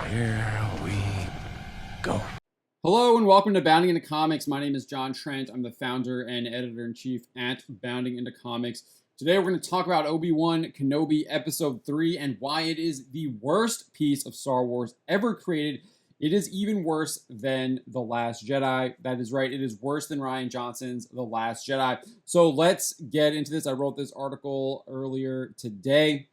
Here we go. Hello and welcome to Bounding Into Comics. My name is John Trent. I'm the founder and editor-in-chief at Bounding Into Comics. Today we're going to talk about Obi-Wan Kenobi Episode 3 and why it is the worst piece of Star Wars ever created. It is even worse than The Last Jedi. That is right, it is worse than Rian Johnson's The Last Jedi. So let's get into this. I wrote this article earlier today.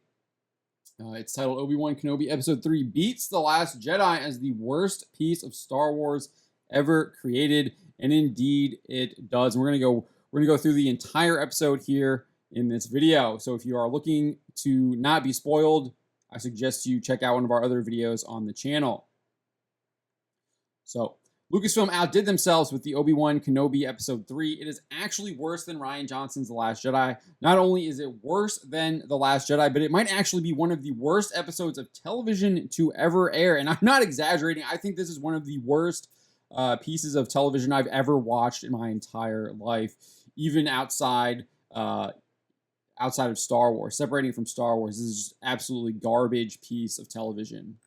It's titled Obi-Wan Kenobi Episode 3 beats The Last Jedi as the worst piece of Star Wars ever created, and indeed it does. And we're gonna go through the entire episode here in this video. So if you are looking to not be spoiled, I suggest you check out one of our other videos on the channel. So Lucasfilm outdid themselves with the Obi-Wan Kenobi Episode 3. It is actually worse than Rian Johnson's The Last Jedi. Not only is it worse than The Last Jedi, but it might actually be one of the worst episodes of television to ever air. And I'm not exaggerating. I think this is one of the worst pieces of television I've ever watched in my entire life, even outside of Star Wars. Separating from Star Wars, this is just absolutely garbage piece of television.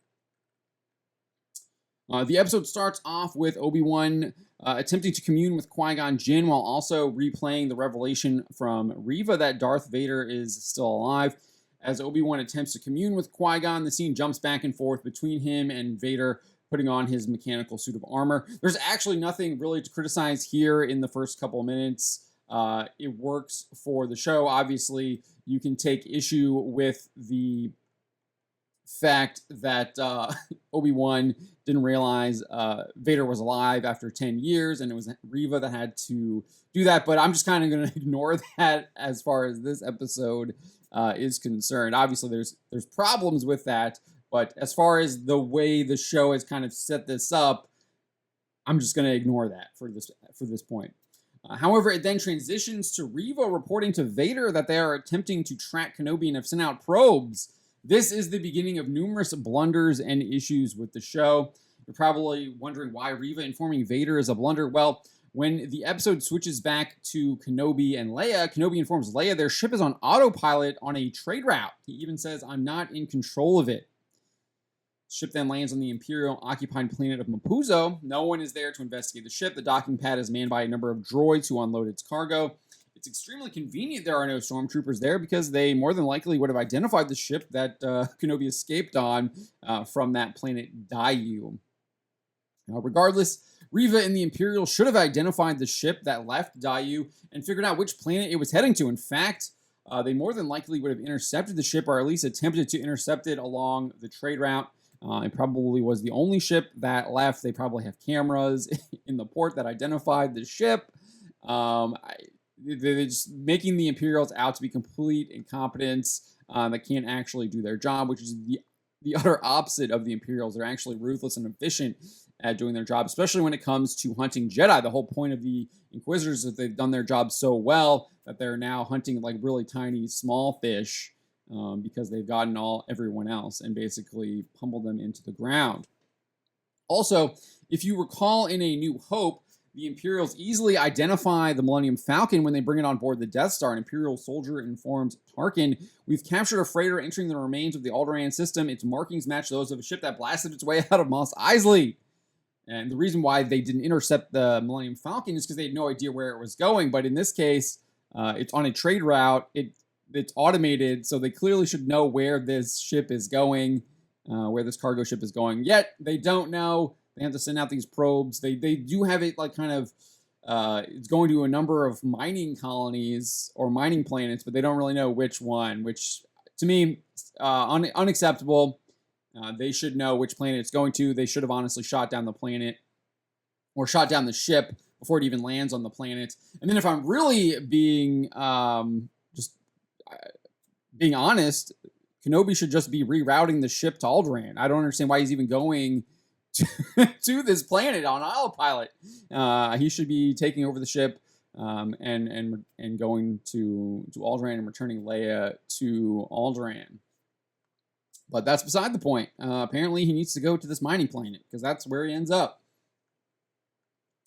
The episode starts off with Obi-Wan attempting to commune with Qui-Gon Jinn while also replaying the revelation from Reva that Darth Vader is still alive. As Obi-Wan attempts to commune with Qui-Gon, the scene jumps back and forth between him and Vader putting on his mechanical suit of armor. There's actually nothing really to criticize here in the first couple of minutes. It works for the show. Obviously, you can take issue with the fact that Obi-Wan didn't realize Vader was alive after 10 years, and it was Reva that had to do that. But I'm just kind of going to ignore that as far as this episode is concerned. Obviously, there's problems with that, but as far as the way the show has kind of set this up, I'm just going to ignore that for this point. However, it then transitions to Reva reporting to Vader that they are attempting to track Kenobi and have sent out probes. This is the beginning of numerous blunders and issues with the show. You're probably wondering why Reva informing Vader is a blunder. Well, when the episode switches back to Kenobi and Leia, Kenobi informs Leia their ship is on autopilot on a trade route. He even says, "I'm not in control of it." The ship then lands on the Imperial occupied planet of Mapuzo. No one is there to investigate the ship. The docking pad is manned by a number of droids who unload its cargo. It's extremely convenient there are no stormtroopers there because they more than likely would have identified the ship that Kenobi escaped on from that planet Daiyu. Regardless, Reva and the Imperial should have identified the ship that left Daiyu and figured out which planet it was heading to. In fact, they more than likely would have intercepted the ship, or at least attempted to intercept it along the trade route. It probably was the only ship that left. They probably have cameras in the port that identified the ship. They're just making the Imperials out to be complete incompetents that can't actually do their job, which is the utter opposite of the Imperials. They're actually ruthless and efficient at doing their job, especially when it comes to hunting Jedi. The whole point of the Inquisitors is that they've done their job so well that they're now hunting like really tiny, small fish because they've gotten everyone else and basically pummeled them into the ground. Also, if you recall in A New Hope, the Imperials easily identify the Millennium Falcon when they bring it on board the Death Star. An Imperial soldier informs Tarkin, "We've captured a freighter entering the remains of the Alderaan system. Its markings match those of a ship that blasted its way out of Mos Eisley." And the reason why they didn't intercept the Millennium Falcon is because they had no idea where it was going. But in this case, it's on a trade route. It's automated, so they clearly should know where this ship is going, where this cargo ship is going. Yet, they don't know. They have to send out these probes. They do have it like kind of, it's going to a number of mining colonies or mining planets, but they don't really know which one, which to me, unacceptable. They should know which planet it's going to. They should have honestly shot down the planet or shot down the ship before it even lands on the planet. And then if I'm really being honest, Kenobi should just be rerouting the ship to Alderaan. I don't understand why he's even going to this planet on autopilot. He should be taking over the ship and going to Alderaan and returning Leia to Alderaan. But that's beside the point. Apparently, he needs to go to this mining planet because that's where he ends up.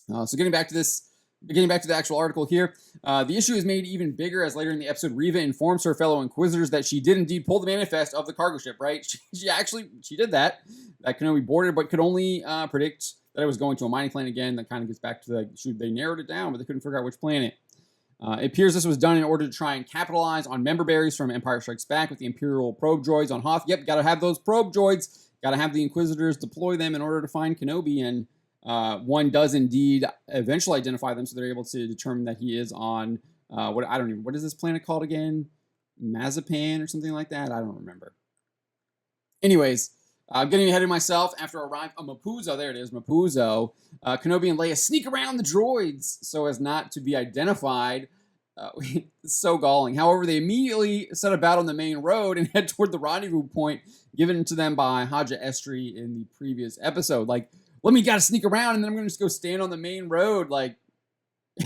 So getting back to this Getting back to the actual article here, the issue is made even bigger as later in the episode, Riva informs her fellow Inquisitors that she did indeed pull the manifest of the cargo ship, right? She did that. That Kenobi boarded, but could only predict that it was going to a mining planet again. That kind of gets back to they narrowed it down, but they couldn't figure out which planet. It appears this was done in order to try and capitalize on member berries from Empire Strikes Back with the Imperial probe droids on Hoth. Yep, got to have those probe droids. Got to have the Inquisitors deploy them in order to find Kenobi, and one does indeed eventually identify them, so they're able to determine that he is on what is this planet called again? Mazapan or something like that? I don't remember. Anyways, getting ahead of myself, after arriving on Mapuzo, there it is, Mapuzo, Kenobi and Leia sneak around the droids so as not to be identified. It's so galling. However, they immediately set about on the main road and head toward the rendezvous point given to them by Haja Estri in the previous episode. Like, let me gotta sneak around and then I'm gonna just go stand on the main road. Like,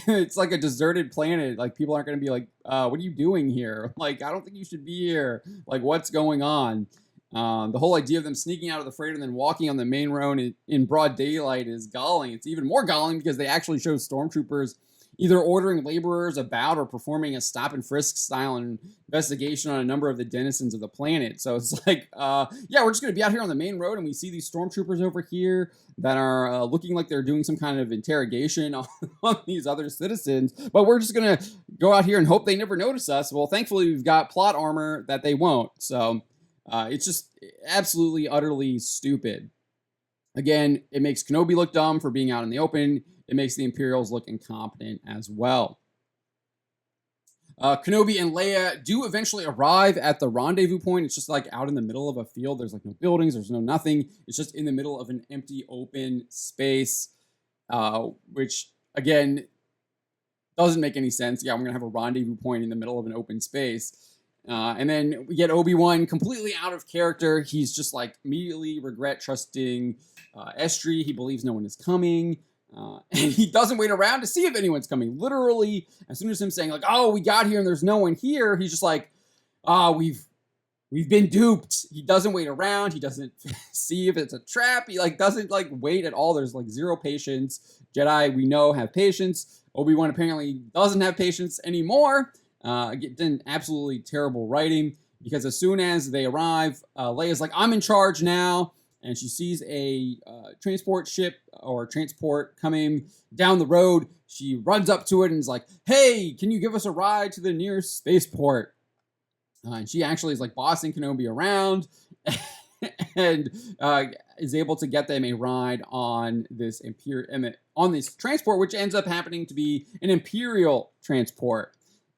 it's like a deserted planet. Like, people aren't gonna be like, what are you doing here? Like, I don't think you should be here. Like, what's going on? The whole idea of them sneaking out of the freighter and then walking on the main road in broad daylight is galling. It's even more galling because they actually show stormtroopers either ordering laborers about or performing a stop and frisk style investigation on a number of the denizens of the planet. So it's like, yeah, we're just going to be out here on the main road and we see these stormtroopers over here that are looking like they're doing some kind of interrogation on these other citizens, but we're just going to go out here and hope they never notice us. Well, thankfully, we've got plot armor that they won't. So it's just absolutely, utterly stupid. Again, it makes Kenobi look dumb for being out in the open. It makes the Imperials look incompetent as well. Kenobi and Leia do eventually arrive at the rendezvous point. It's just like out in the middle of a field. There's like no buildings. There's no nothing. It's just in the middle of an empty, open space, which, again, doesn't make any sense. Yeah, we're going to have a rendezvous point in the middle of an open space. And then we get Obi-Wan completely out of character. He's just like immediately regret trusting Estri. He believes no one is coming. And he doesn't wait around to see if anyone's coming. Literally, as soon as him saying like, oh, we got here and there's no one here, he's just like, we've been duped. He doesn't wait around. He doesn't see if it's a trap. He doesn't wait at all. There's zero patience. Jedi, we know, have patience. Obi-Wan apparently doesn't have patience anymore. Again, absolutely terrible writing, because as soon as they arrive, Leia's like, I'm in charge now. And she sees a transport ship or transport coming down the road. She runs up to it and is like, hey, can you give us a ride to the nearest spaceport? And she actually is bossing Kenobi around and is able to get them a ride on this transport, which ends up happening to be an Imperial transport.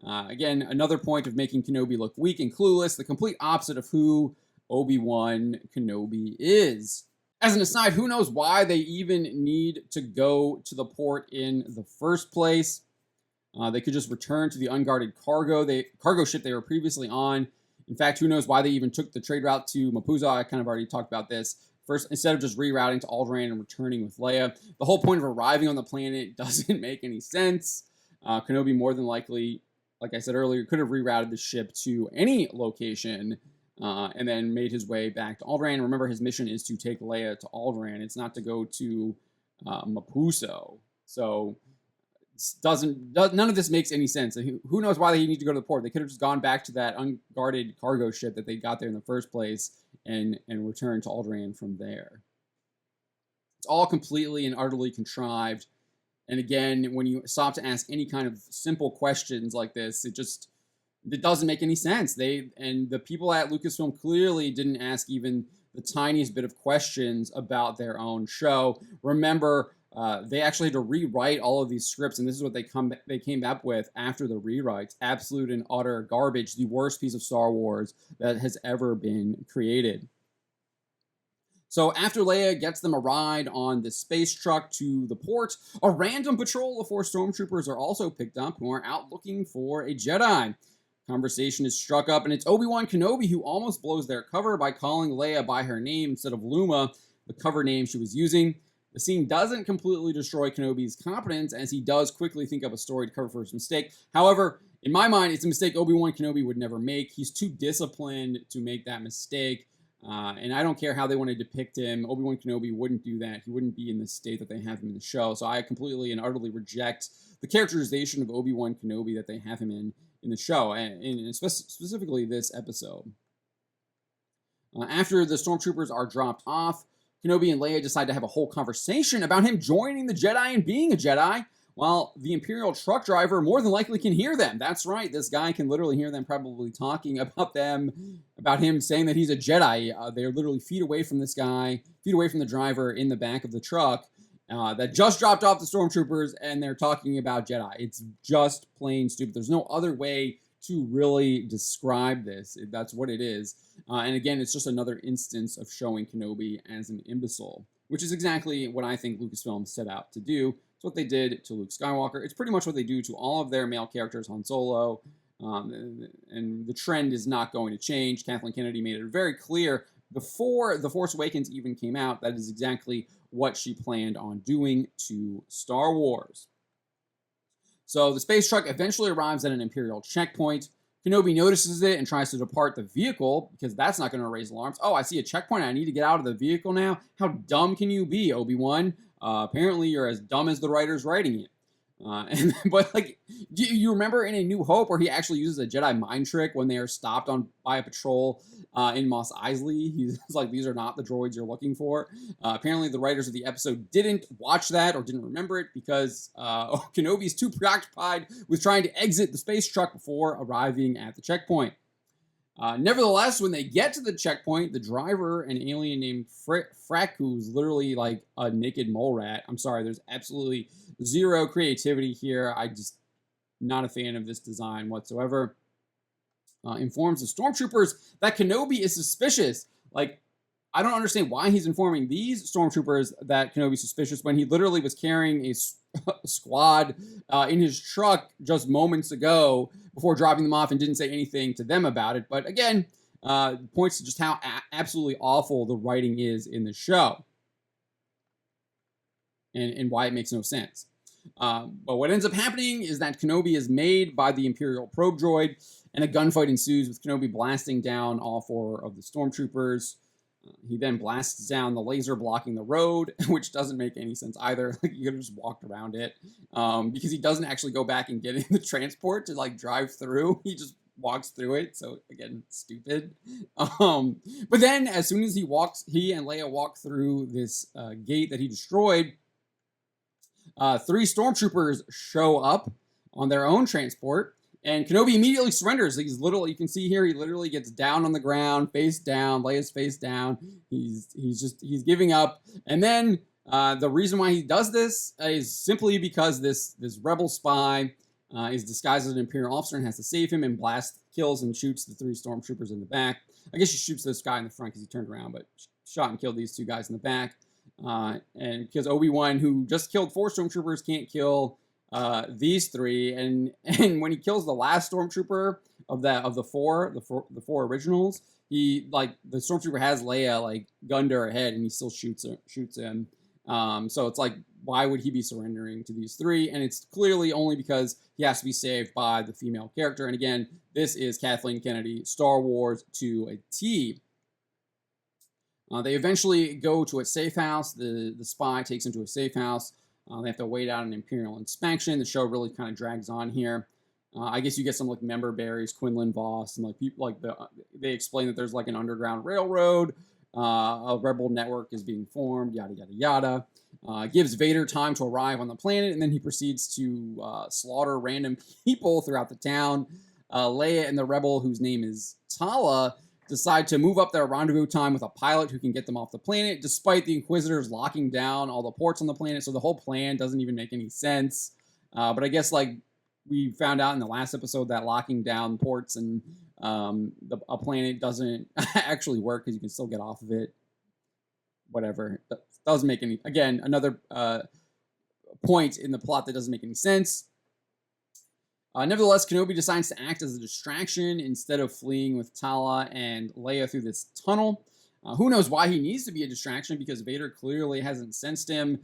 Again, another point of making Kenobi look weak and clueless, the complete opposite of who Obi-Wan Kenobi is. As an aside, who knows why they even need to go to the port in the first place? They could just return to the unguarded cargo ship they were previously on. In fact, who knows why they even took the trade route to Mapuzo? I kind of already talked about this. First, instead of just rerouting to Alderaan and returning with Leia. The whole point of arriving on the planet doesn't make any sense. Kenobi more than likely, like I said earlier, could have rerouted the ship to any location and then made his way back to Alderaan. Remember, his mission is to take Leia to Alderaan. It's not to go to Mapuzo. So none of this makes any sense. Who knows why they need to go to the port? They could have just gone back to that unguarded cargo ship that they got there in the first place and returned to Alderaan from there. It's all completely and utterly contrived. And again, when you stop to ask any kind of simple questions like this, it doesn't make any sense. The people at Lucasfilm clearly didn't ask even the tiniest bit of questions about their own show. Remember, they actually had to rewrite all of these scripts, and this is what they came up with after the rewrites. Absolute and utter garbage, the worst piece of Star Wars that has ever been created. So after Leia gets them a ride on the space truck to the port, a random patrol of 4 stormtroopers are also picked up who are out looking for a Jedi. Conversation is struck up, and it's Obi-Wan Kenobi who almost blows their cover by calling Leia by her name instead of Luma, the cover name she was using. The scene doesn't completely destroy Kenobi's competence, as he does quickly think up a story to cover for his mistake. However, in my mind, it's a mistake Obi-Wan Kenobi would never make. He's too disciplined to make that mistake. And I don't care how they want to depict him. Obi-Wan Kenobi wouldn't do that. He wouldn't be in the state that they have him in the show. So I completely and utterly reject the characterization of Obi-Wan Kenobi that they have him in the show, and specifically this episode. After the stormtroopers are dropped off, Kenobi and Leia decide to have a whole conversation about him joining the Jedi and being a Jedi, while the Imperial truck driver more than likely can hear them. That's right, this guy can literally hear them probably talking about him saying that he's a Jedi. They're literally feet away from this guy, feet away from the driver in the back of the truck that just dropped off the stormtroopers, and they're talking about Jedi. It's just plain stupid. There's no other way to really describe this. That's what it is. And again, it's just another instance of showing Kenobi as an imbecile, which is exactly what I think Lucasfilm set out to do. It's what they did to Luke Skywalker. It's pretty much what they do to all of their male characters, Han Solo, and the trend is not going to change. Kathleen Kennedy made it very clear before The Force Awakens even came out that is exactly what she planned on doing to Star Wars. So the space truck eventually arrives at an Imperial checkpoint. Kenobi notices it and tries to depart the vehicle because that's not going to raise alarms. Oh, I see a checkpoint. I need to get out of the vehicle now. How dumb can you be, Obi-Wan? Apparently, you're as dumb as the writers writing it. But like, do you remember in A New Hope where he actually uses a Jedi mind trick when they are stopped by a patrol in Mos Eisley? He's like, these are not the droids you're looking for. Apparently, the writers of the episode didn't watch that or didn't remember it because Kenobi's too preoccupied with trying to exit the space truck before arriving at the checkpoint. Nevertheless, when they get to the checkpoint, the driver, an alien named Freck, who's literally like a naked mole rat. I'm sorry, there's absolutely zero creativity here. I just not a fan of this design whatsoever. Informs the stormtroopers that Kenobi is suspicious. Like, I don't understand why he's informing these stormtroopers that Kenobi's suspicious when he literally was carrying a squad in his truck just moments ago before dropping them off and didn't say anything to them about it. But again, points to just how absolutely awful the writing is in the show and why it makes no sense. But what ends up happening is that Kenobi is made by the Imperial probe droid, and a gunfight ensues with Kenobi blasting down all 4 of the stormtroopers. He then blasts down the laser blocking the road, which doesn't make any sense either. Like, you could have just walked around it because he doesn't actually go back and get in the transport to like drive through. He just walks through it. So again, stupid. But then as soon as he and Leia walk through this gate that he destroyed, 3 stormtroopers show up on their own transport. And Kenobi immediately surrenders. He's literally, you can see here, he literally gets down on the ground, face down, Leia's face down. He's giving up. And then the reason why he does this is simply because this rebel spy is disguised as an Imperial officer and has to save him, and kills and shoots the 3 stormtroopers in the back. I guess he shoots this guy in the front because he turned around, but shot and killed these 2 guys in the back. And because Obi-Wan, who just killed 4 stormtroopers, can't kill these 3, and when he kills the last stormtrooper of the four originals, he like the stormtrooper has Leia like gunned to her head, and he still shoots him. So it's like, why would he be surrendering to these 3? And it's clearly only because he has to be saved by the female character. And again, this is Kathleen Kennedy, Star Wars to a T. They eventually go to a safe house. The spy takes him to a safe house. They have to wait out an Imperial inspection. The show really kind of drags on here. I guess you get some like member berries, Quinlan Voss, and like people like they explain that there's like an underground railroad. A rebel network is being formed. Yada yada yada. Gives Vader time to arrive on the planet, and then he proceeds to slaughter random people throughout the town. Leia and the rebel, whose name is Tala, decide to move up their rendezvous time with a pilot who can get them off the planet, despite the Inquisitors locking down all the ports on the planet. So the whole plan doesn't even make any sense. But I guess like we found out in the last episode that locking down ports and a planet doesn't actually work because you can still get off of it. Whatever. That doesn't make any... Again, another point in the plot that doesn't make any sense. Nevertheless, Kenobi decides to act as a distraction instead of fleeing with Tala and Leia through this tunnel. Who knows why he needs to be a distraction, because Vader clearly hasn't sensed him,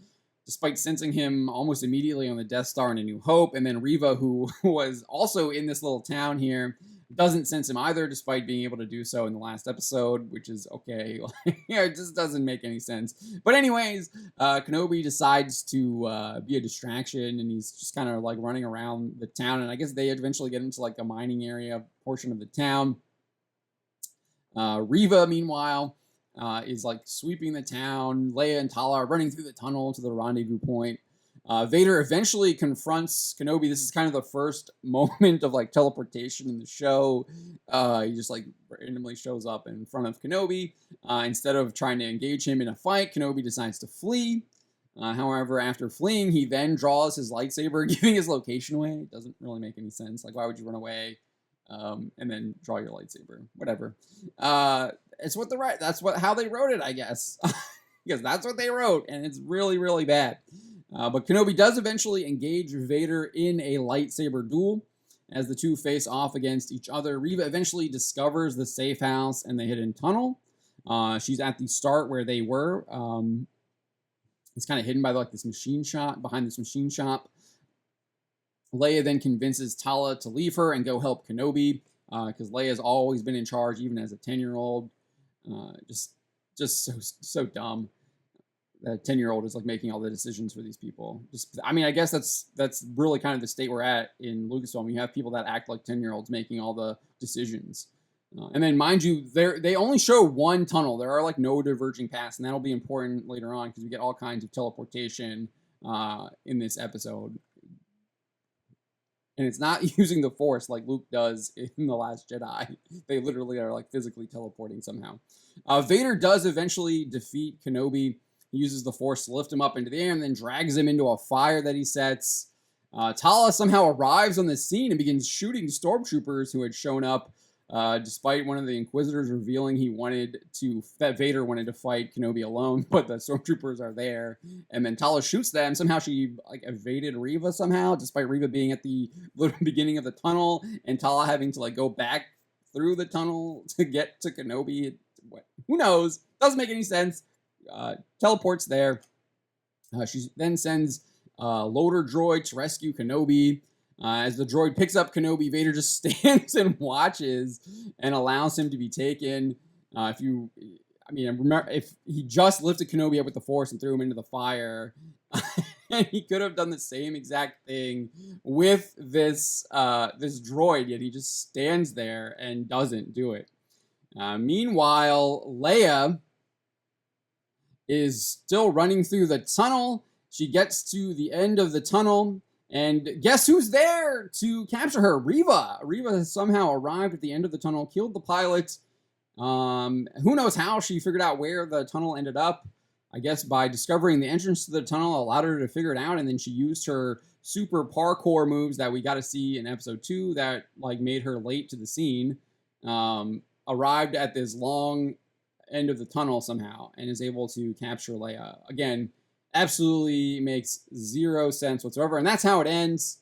despite sensing him almost immediately on the Death Star in A New Hope. And then Reva, who was also in this little town here, doesn't sense him either, despite being able to do so in the last episode, which is okay. Yeah, it just doesn't make any sense. But anyways, Kenobi decides to be a distraction, and he's just kind of like running around the town. And I guess they eventually get into like a mining area portion of the town. Riva, meanwhile, is like sweeping the town. Leia and Tala are running through the tunnel to the rendezvous point. Vader eventually confronts Kenobi. This is kind of the first moment of like teleportation in the show. He just like randomly shows up in front of Kenobi. Instead of trying to engage him in a fight, Kenobi decides to flee. However, after fleeing, he then draws his lightsaber, giving his location away. It doesn't really make any sense. Like, why would you run away and then draw your lightsaber? Whatever. It's what how they wrote it, I guess. Because that's what they wrote, and it's really, really bad. But Kenobi does eventually engage Vader in a lightsaber duel as the two face off against each other. Riva eventually discovers the safe house and the hidden tunnel. She's at the start where they were. It's kind of hidden by like this machine shop, behind this machine shop. Leia then convinces Tala to leave her and go help Kenobi, because Leia's always been in charge, even as a 10-year-old. Just so dumb. That 10-year-old is like making all the decisions for these people. I guess that's really kind of the state we're at in Lucasfilm. You have people that act like 10-year-olds making all the decisions. And then, mind you, they only show one tunnel. There are like no diverging paths, and that'll be important later on because we get all kinds of teleportation in this episode. And it's not using the Force like Luke does in The Last Jedi. They literally are like physically teleporting somehow. Vader does eventually defeat Kenobi. He uses the Force to lift him up into the air and then drags him into a fire that he sets. Tala somehow arrives on the scene and begins shooting stormtroopers who had shown up, despite one of the Inquisitors revealing that Vader wanted to fight Kenobi alone, but the stormtroopers are there. And then Tala shoots them. Somehow she like evaded Riva somehow, despite Riva being at the beginning of the tunnel and Tala having to like go back through the tunnel to get to Kenobi. Who knows? Doesn't make any sense. Teleports there. She then sends a loader droid to rescue Kenobi. As the droid picks up Kenobi, Vader just stands and watches and allows him to be taken. Remember, if he just lifted Kenobi up with the Force and threw him into the fire, and he could have done the same exact thing with this droid, yet he just stands there and doesn't do it. Meanwhile, Leia is still running through the tunnel. She gets to the end of the tunnel, and guess who's there to capture her? Riva. Riva has somehow arrived at the end of the tunnel, killed the pilot. Who knows how she figured out where the tunnel ended up. I guess by discovering the entrance to the tunnel allowed her to figure it out, and then she used her super parkour moves that we got to see in episode 2 that like made her late to the scene. Arrived at this long end of the tunnel somehow and is able to capture Leia. Again, absolutely makes zero sense whatsoever, and that's how it ends.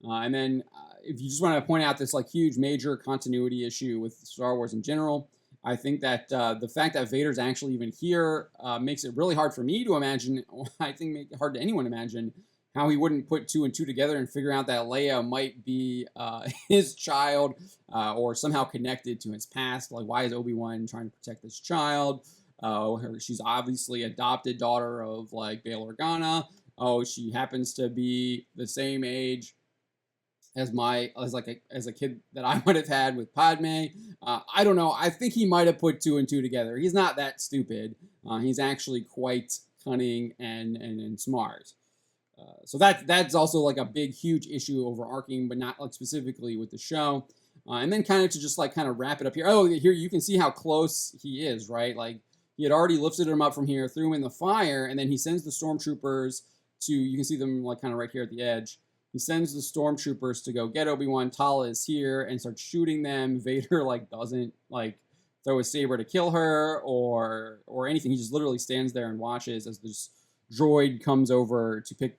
And then if you just want to point out this like huge major continuity issue with Star Wars in general, I think that the fact that Vader's actually even here makes it really hard for me to imagine. I think make it hard to anyone imagine how he wouldn't put 2 and 2 together and figure out that Leia might be his child or somehow connected to his past. Like, why is Obi-Wan trying to protect this child? She's obviously adopted daughter of like Bail Organa. She happens to be the same age as a kid that I might have had with Padme. I don't know. I think he might have put 2 and 2 together. He's not that stupid. He's actually quite cunning and smart. So that's also like a big, huge issue overarching, but not like specifically with the show. And then kind of to just like kind of wrap it up here. Oh, here you can see how close he is, right? Like he had already lifted him up from here, threw him in the fire, and then he sends the stormtroopers to, you can see them like kind of right here at the edge. He sends the stormtroopers to go get Obi-Wan. Tala is here and starts shooting them. Vader like doesn't like throw his saber to kill her or anything. He just literally stands there and watches as this droid comes over to pick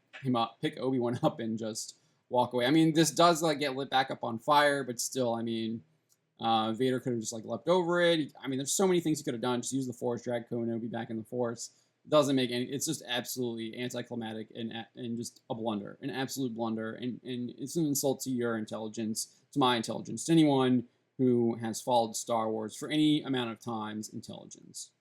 Obi-Wan up and just walk away. I mean, this does like get lit back up on fire, but still, I mean, Vader could have just like leapt over it. I mean, there's so many things he could have done. Just use the Force, drag Kenobi back in the Force. Doesn't make any. It's just absolutely anticlimactic and just a blunder, an absolute blunder, and it's an insult to your intelligence, to my intelligence, to anyone who has followed Star Wars for any amount of time's intelligence.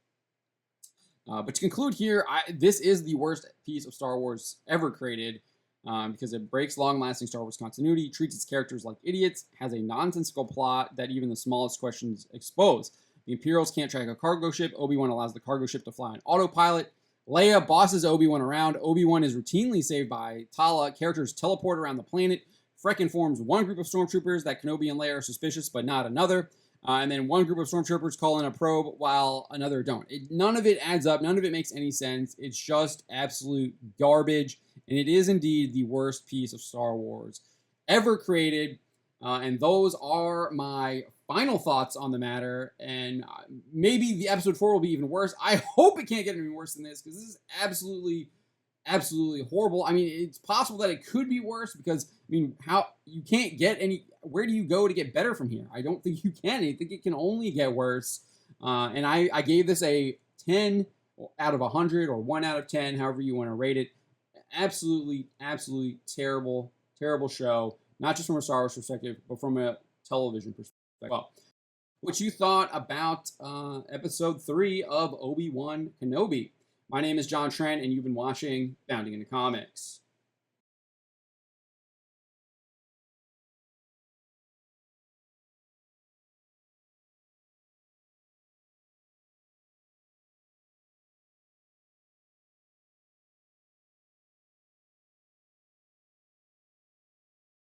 But to conclude here, this is the worst piece of Star Wars ever created because it breaks long-lasting Star Wars continuity, treats its characters like idiots, has a nonsensical plot that even the smallest questions expose. The Imperials can't track a cargo ship. Obi-Wan allows the cargo ship to fly on autopilot. Leia bosses Obi-Wan around. Obi-Wan is routinely saved by Tala. Characters teleport around the planet. Freck informs one group of stormtroopers that Kenobi and Leia are suspicious, but not another. And then one group of stormtroopers call in a probe while another don't. None of it adds up. None of it makes any sense. It's just absolute garbage. And it is indeed the worst piece of Star Wars ever created. And those are my final thoughts on the matter. And maybe the episode 4 will be even worse. I hope it can't get any worse than this because this is absolutely horrible. I mean, it's possible that it could be worse because, I mean, how you can't get any, where do you go to get better from here? I don't think you can. I think it can only get worse. And I gave this a 10 out of 100 or 1 out of 10, however you want to rate it. Absolutely terrible show. Not just from a Star Wars perspective, but from a television perspective. Well, what you thought about episode 3 of Obi-Wan Kenobi. My name is John Trent, and you've been watching Bounding into Comics.